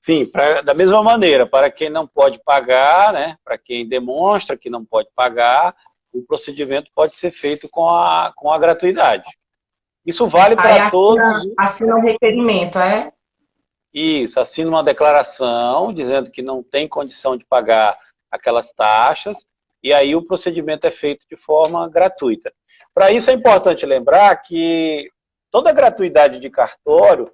Sim, da mesma maneira, para quem não pode pagar, né, para quem demonstra que não pode pagar, o procedimento pode ser feito com a gratuidade. Isso vale Aí para todos. assina o requerimento, é? Isso, assina uma declaração dizendo que não tem condição de pagar aquelas taxas, e aí o procedimento é feito de forma gratuita. Para isso é importante lembrar que toda gratuidade de cartório,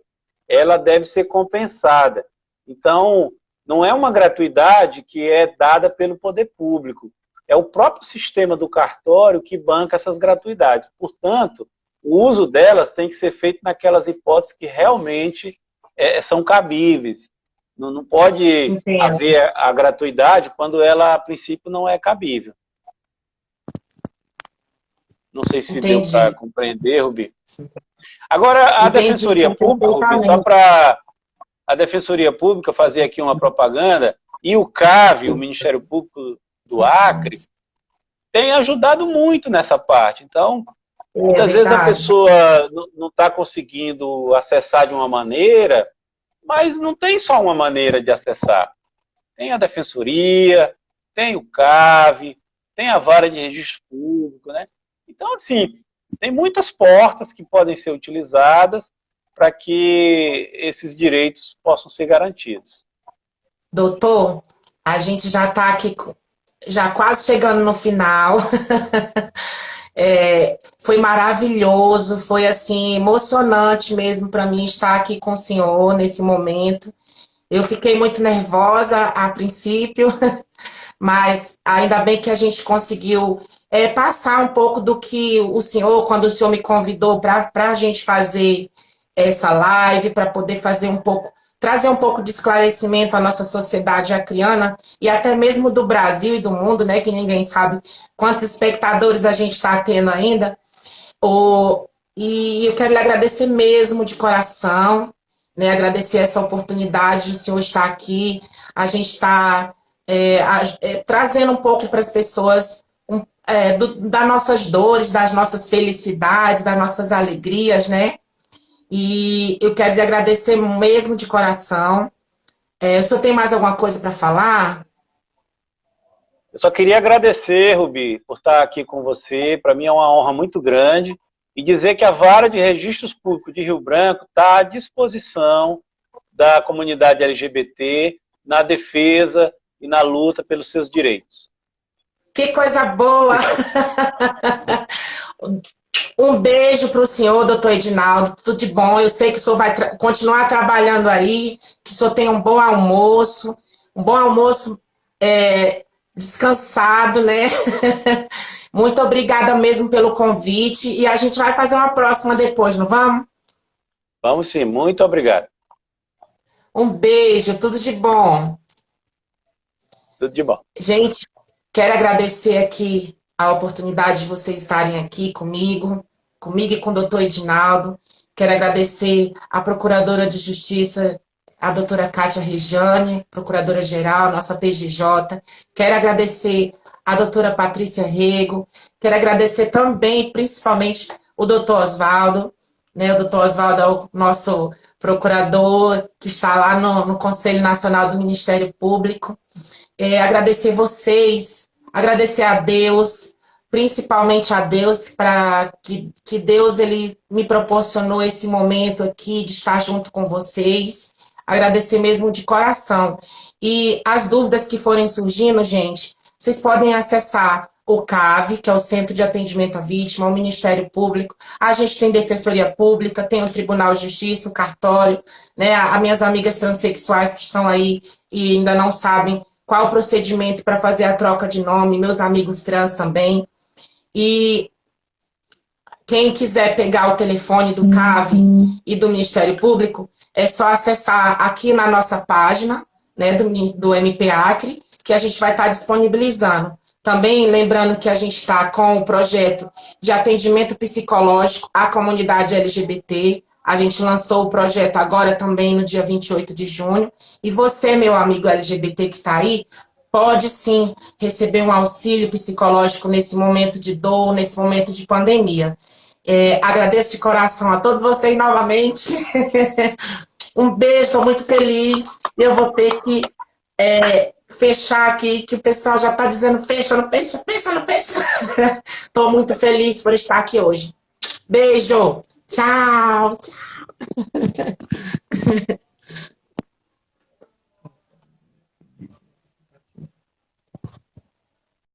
ela deve ser compensada. Então, não é uma gratuidade que é dada pelo poder público. É o próprio sistema do cartório que banca essas gratuidades. Portanto, o uso delas tem que ser feito naquelas hipóteses que realmente são cabíveis. Não pode Entendo, haver a gratuidade quando ela, a princípio, não é cabível. Não sei se deu para entendi. compreender, Rubi. Sim. Agora, a Entendi, Defensoria sim, Pública, Rubi, só perfeitamente. para a Defensoria Pública fazer aqui uma propaganda, e o CAV, o Ministério Público do Acre, tem ajudado muito nessa parte. Então, É muitas vezes a verdade. pessoa não está conseguindo acessar de uma maneira, mas não tem só uma maneira de acessar. Tem a Defensoria, tem o CAV, tem a Vara de Registro Público, né? Então, assim, tem muitas portas que podem ser utilizadas para que esses direitos possam ser garantidos. Doutor, a gente já está aqui, já quase chegando no final. Foi maravilhoso, foi assim, emocionante mesmo para mim estar aqui com o senhor nesse momento. Eu fiquei muito nervosa a princípio, mas ainda bem que a gente conseguiu passar um pouco do que o senhor, quando o senhor me convidou para a gente fazer essa live, para poder fazer um pouco, trazer um pouco de esclarecimento à nossa sociedade acriana e até mesmo do Brasil e do mundo, né? Que ninguém sabe quantos espectadores a gente está tendo ainda. E eu quero lhe agradecer mesmo de coração, né? Agradecer essa oportunidade de o senhor estar aqui. A gente está trazendo um pouco para as pessoas das nossas dores, das nossas felicidades, das nossas alegrias, né? E eu quero lhe agradecer mesmo de coração. O senhor tem mais alguma coisa para falar? Eu só queria agradecer, Rubi, por estar aqui com você. Para mim é uma honra muito grande. E dizer que a Vara de Registros Públicos de Rio Branco está à disposição da comunidade LGBT na defesa e na luta pelos seus direitos. Que coisa boa! Um beijo para o senhor, doutor Edinaldo, tudo de bom. Eu sei que o senhor vai continuar trabalhando aí, que o senhor tenha um bom almoço descansado, né? Muito obrigada mesmo pelo convite e a gente vai fazer uma próxima depois, não vamos? Vamos sim, muito obrigado. Um beijo, tudo de bom. Tudo de bom. Gente, quero agradecer aqui a oportunidade de vocês estarem aqui comigo e com o doutor Edinaldo. Quero agradecer a Procuradora de Justiça, a doutora Kátia Rejane, Procuradora-Geral, nossa PGJ. Quero agradecer a doutora Patrícia Rego. Quero agradecer também, principalmente, o doutor Oswaldo. Né? O doutor Oswaldo é o nosso procurador, que está lá no Conselho Nacional do Ministério Público. Agradecer vocês, agradecer a Deus, principalmente a Deus, para que Deus ele me proporcionou esse momento aqui de estar junto com vocês. Agradecer mesmo de coração. E as dúvidas que forem surgindo, gente, vocês podem acessar o CAV, que é o Centro de Atendimento à Vítima, o Ministério Público. A gente tem Defensoria Pública, tem o Tribunal de Justiça, o cartório, né? As minhas amigas transexuais que estão aí e ainda não sabem qual o procedimento para fazer a troca de nome, meus amigos trans também. E quem quiser pegar o telefone do CAV e do Ministério Público, é só acessar aqui na nossa página, né, do MP Acre, que a gente vai estar disponibilizando. Também lembrando que a gente está com o projeto de atendimento psicológico à comunidade LGBT. A gente lançou o projeto agora também no dia 28 de junho. E você, meu amigo LGBT que está aí, pode sim receber um auxílio psicológico nesse momento de dor, nesse momento de pandemia. Agradeço de coração a todos vocês novamente. Um beijo, estou muito feliz. Eu vou ter que fechar aqui, que o pessoal já está dizendo fecha, não fecha, fecha, não fecha. Estou muito feliz por estar aqui hoje. Beijo. Tchau. Tchau.